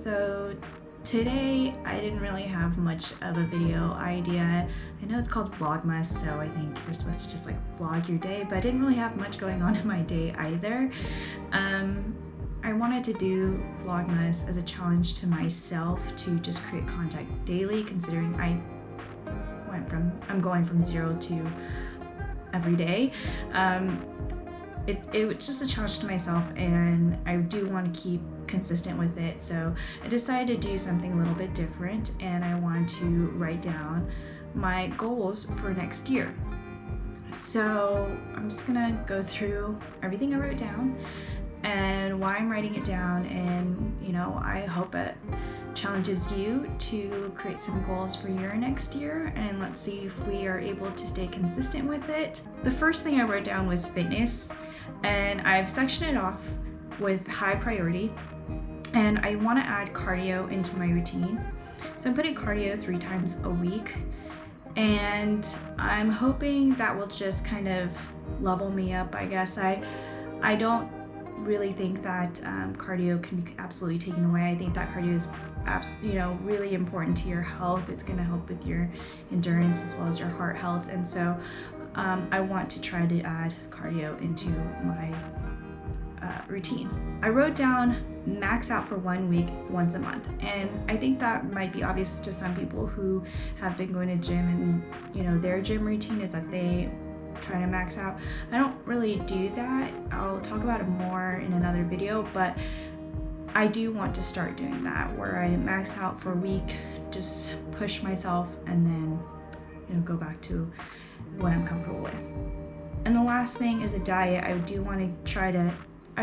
So today I didn't really have much of a video idea. I know it's called Vlogmas, so I think you're supposed to just like vlog your day, but I didn't really have much going on in my day either. I wanted to do Vlogmas as a challenge to myself to just create content daily, considering I'm going from 0 to every day. It was just a challenge to myself, and I do want to keep consistent with it, so I decided to do something a little bit different, and I want to write down my goals for next year. So I'm just gonna go through everything I wrote down and why I'm writing it down, and I hope it challenges you to create some goals for your next year, and let's see if we are able to stay consistent with it. The first thing I wrote down was fitness, and I've sectioned it off with high priority, and I want to add cardio into my routine. So I'm putting cardio 3 times a week, and I'm hoping that will just kind of level me up, I guess. I don't really think that cardio can be absolutely taken away. I think that cardio is really important to your health. It's going to help with your endurance as well as your heart health, and so I want to try to add cardio into my routine. I wrote down max out for 1 week once a month, and I think that might be obvious to some people who have been going to gym, and their gym routine is that they try to max out. I don't really do that. I'll talk about it more in another video, but I do want to start doing that, where I max out for a week, just push myself, and then go back to what I'm comfortable with. And the last thing is a diet. I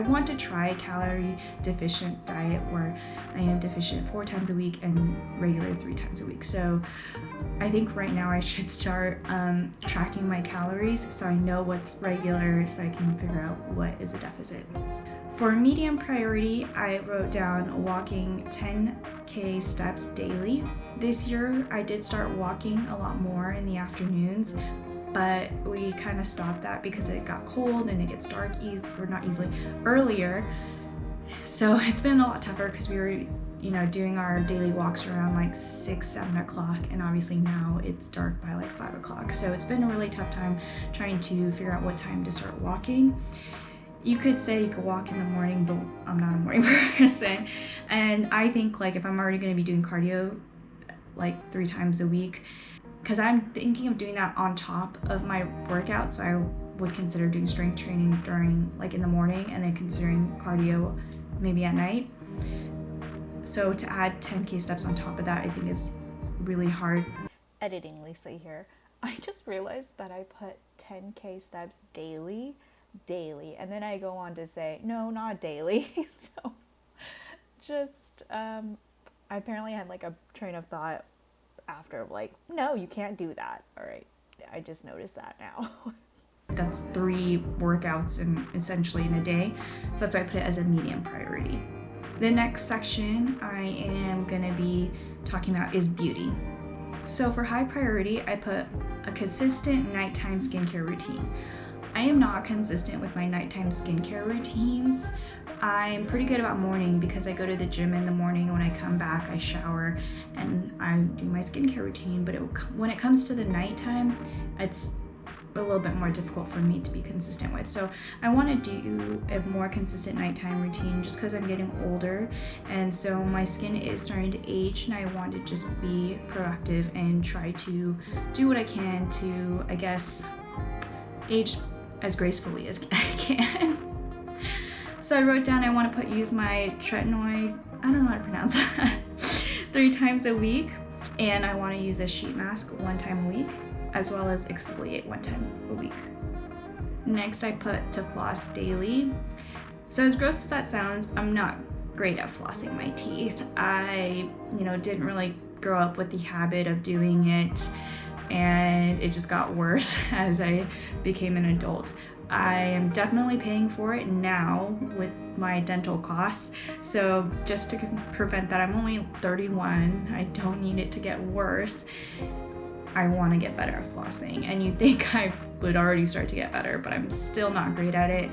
want to try a calorie deficient diet where I am deficient 4 times a week and regular 3 times a week. So I think right now I should start tracking my calories so I know what's regular, so I can figure out what is a deficit. For medium priority, I wrote down walking 10K steps daily. This year I did start walking a lot more in the afternoons, but we kind of stopped that because it got cold and it gets dark earlier. So it's been a lot tougher because we were doing our daily walks around like 6-7 o'clock, and obviously now it's dark by like 5 o'clock. So it's been a really tough time trying to figure out what time to start walking. You could say you could walk in the morning, but I'm not a morning person, and I think like if I'm already going to be doing cardio like 3 times a week, because I'm thinking of doing that on top of my workout, so I would consider doing strength training during in the morning, and then considering cardio maybe at night. So to add 10K steps on top of that, I think is really hard. Editing Lisa here. I just realized that I put 10K steps daily, and then I go on to say, no, not daily. So just, I apparently had like a train of thought after, no, you can't do that. All right, I just noticed that now. That's 3 workouts essentially in a day, so that's why I put it as a medium priority. The next section I am going to be talking about is beauty. So for high priority, I put a consistent nighttime skincare routine. I am not consistent with my nighttime skincare routines. I'm pretty good about morning because I go to the gym in the morning. When I come back, I shower and I do my skincare routine. But when it comes to the nighttime, it's a little bit more difficult for me to be consistent with. So I want to do a more consistent nighttime routine just because I'm getting older, and so my skin is starting to age, and I want to just be proactive and try to do what I can to, I guess, age as gracefully as I can. So I wrote down I want to use my tretinoid, I don't know how to pronounce that, 3 times a week, and I want to use a sheet mask 1 time a week, as well as exfoliate 1 time a week. Next, I put to floss daily. So as gross as that sounds, I'm not great at flossing my teeth. I, didn't really grow up with the habit of doing it, and it just got worse as I became an adult. I am definitely paying for it now with my dental costs. So just to prevent that, I'm only 31. I don't need it to get worse. I want to get better at flossing, and you'd think I would already start to get better, but I'm still not great at it.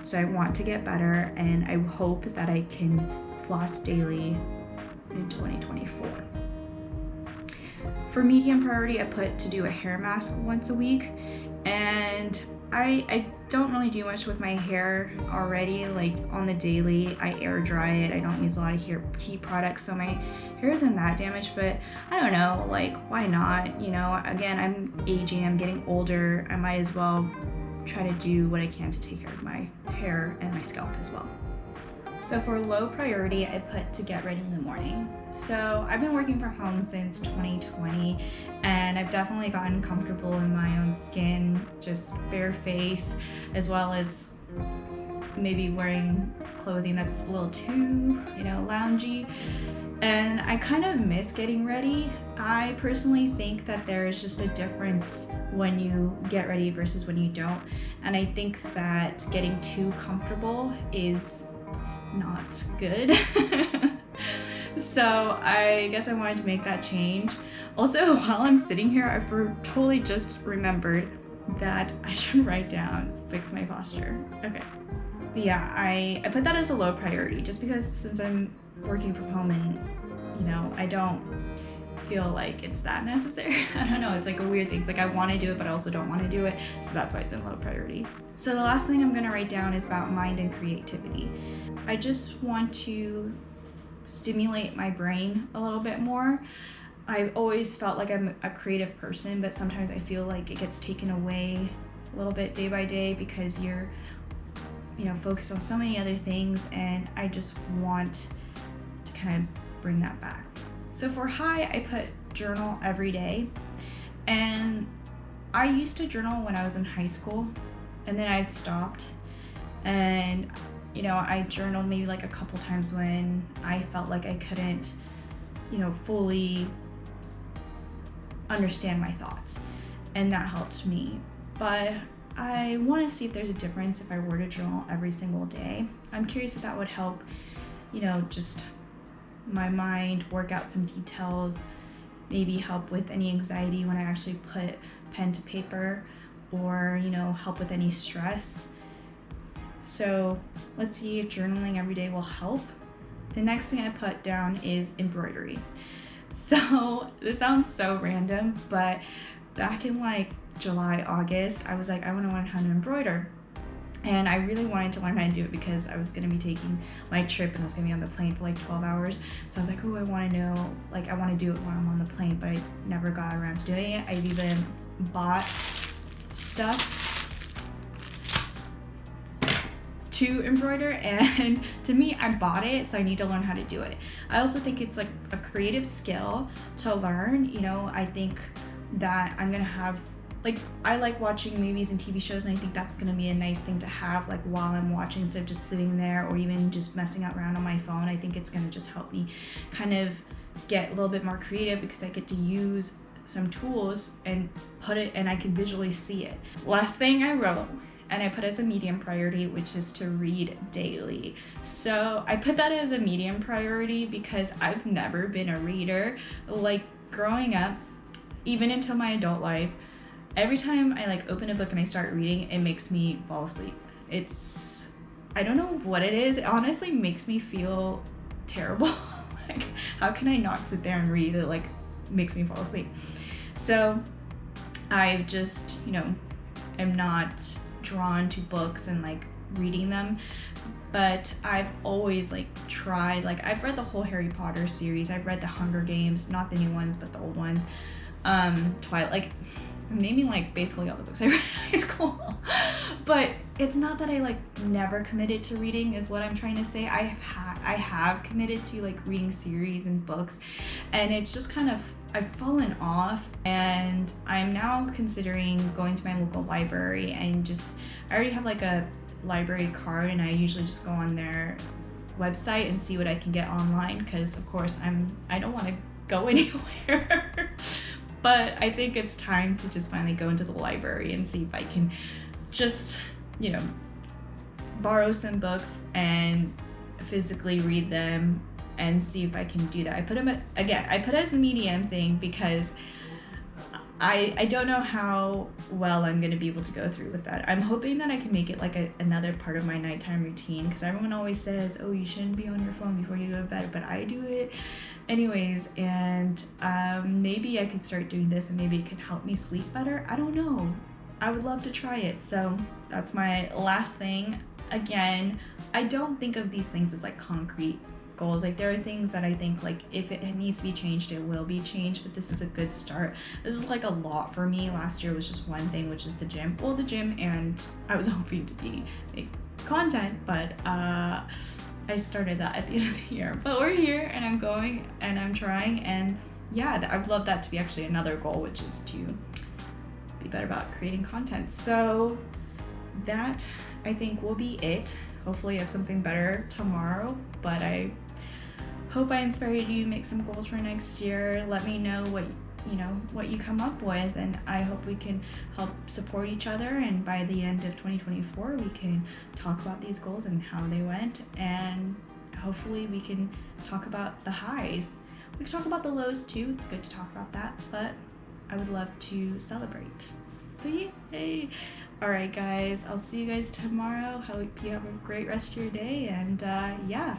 So I want to get better, and I hope that I can floss daily in 2024. For medium priority, I put to do a hair mask once a week, and I don't really do much with my hair already. Like on the daily, I air dry it. I don't use a lot of heat products, so my hair isn't that damaged, but I don't know, like why not? You know, again, I'm aging, I'm getting older. I might as well try to do what I can to take care of my hair and my scalp as well. So for low priority, I put to get ready in the morning. So I've been working from home since 2020, and I've definitely gotten comfortable in my own skin, just bare face, as well as maybe wearing clothing that's a little too, loungy. And I kind of miss getting ready. I personally think that there is just a difference when you get ready versus when you don't. And I think that getting too comfortable is not good. So I guess I wanted to make that change. Also, while I'm sitting here, I totally just remembered that I should write down, fix my posture. Okay. But yeah, I put that as a low priority just because since I'm working from home and, I don't feel like it's that necessary. I don't know, it's like a weird thing. It's like I want to do it, but I also don't want to do it. So that's why it's in low priority. So the last thing I'm going to write down is about mind and creativity. I just want to stimulate my brain a little bit more. I've always felt like I'm a creative person, but sometimes I feel like it gets taken away a little bit day by day because you're, focused on so many other things, and I just want to kind of bring that back. So for high, I put journal every day, and I used to journal when I was in high school, and then I stopped, and I journaled maybe like a couple times when I felt like I couldn't, fully understand my thoughts, and that helped me. But I want to see if there's a difference if I were to journal every single day. I'm curious if that would help, just my mind work out some details, maybe help with any anxiety when I actually put pen to paper, or help with any stress. So let's see if journaling every day will help. The next thing I put down is embroidery. So this sounds so random, but back in like July, August, I was like, I want to learn how to embroider. And I really wanted to learn how to do it because I was going to be taking my trip and I was going to be on the plane for like 12 hours. So I was like, oh, I want to know, like I want to do it while I'm on the plane, but I never got around to doing it. I've even bought stuff to embroider, and to me, I bought it, so I need to learn how to do it. I also think it's like a creative skill to learn. I think that I'm gonna have, like, I like watching movies and TV shows, and I think that's gonna be a nice thing to have like while I'm watching, instead of just sitting there or even just messing around on my phone. I think it's gonna just help me kind of get a little bit more creative because I get to use some tools and put it, and I can visually see it. Last thing I wrote, and I put as a medium priority, which is to read daily. So I put that as a medium priority because I've never been a reader. Like growing up, even until my adult life, every time I like open a book and I start reading, it makes me fall asleep. I don't know what it is. It honestly makes me feel terrible. Like, how can I not sit there and read? It like makes me fall asleep. So I just, am not drawn to books and like reading them, but I've always like tried, like I've read the whole Harry Potter series, I've read the Hunger Games, not the new ones but the old ones, Twilight, like I'm naming like basically all the books I read in high school. But it's not that I like never committed to reading is what I'm trying to say. I have committed to like reading series and books, and it's just kind of, I've fallen off, and I'm now considering going to my local library and I already have like a library card, and I usually just go on their website and see what I can get online, because of course I don't want to go anywhere. But I think it's time to just finally go into the library and see if I can just, borrow some books and physically read them and see if I can do that. I put it as a medium thing because I don't know how well I'm going to be able to go through with that. I'm hoping that I can make it like another part of my nighttime routine, because everyone always says, oh, you shouldn't be on your phone before you go to bed, but I do it anyways. And maybe I could start doing this and maybe it can help me sleep better. I don't know. I would love to try it. So that's my last thing. Again, I don't think of these things as like concrete goals. Like there are things that I think like if it needs to be changed, it will be changed, but this is a good start. This is like a lot for me. Last year was just one thing, which is the gym. Well, the gym, and I was hoping to make content, but I started that at the end of the year. But we're here and I'm going and I'm trying, and yeah, I would love that to be actually another goal, which is to be better about creating content. So that I think will be it. Hopefully I have something better tomorrow, but I hope I inspired you to make some goals for next year. Let me know what you come up with, and I hope we can help support each other, and by the end of 2024 we can talk about these goals and how they went, and hopefully we can talk about the highs. We can talk about the lows too. It's good to talk about that, but I would love to celebrate. So yay! Alright guys, I'll see you guys tomorrow. Hope you have a great rest of your day, and yeah.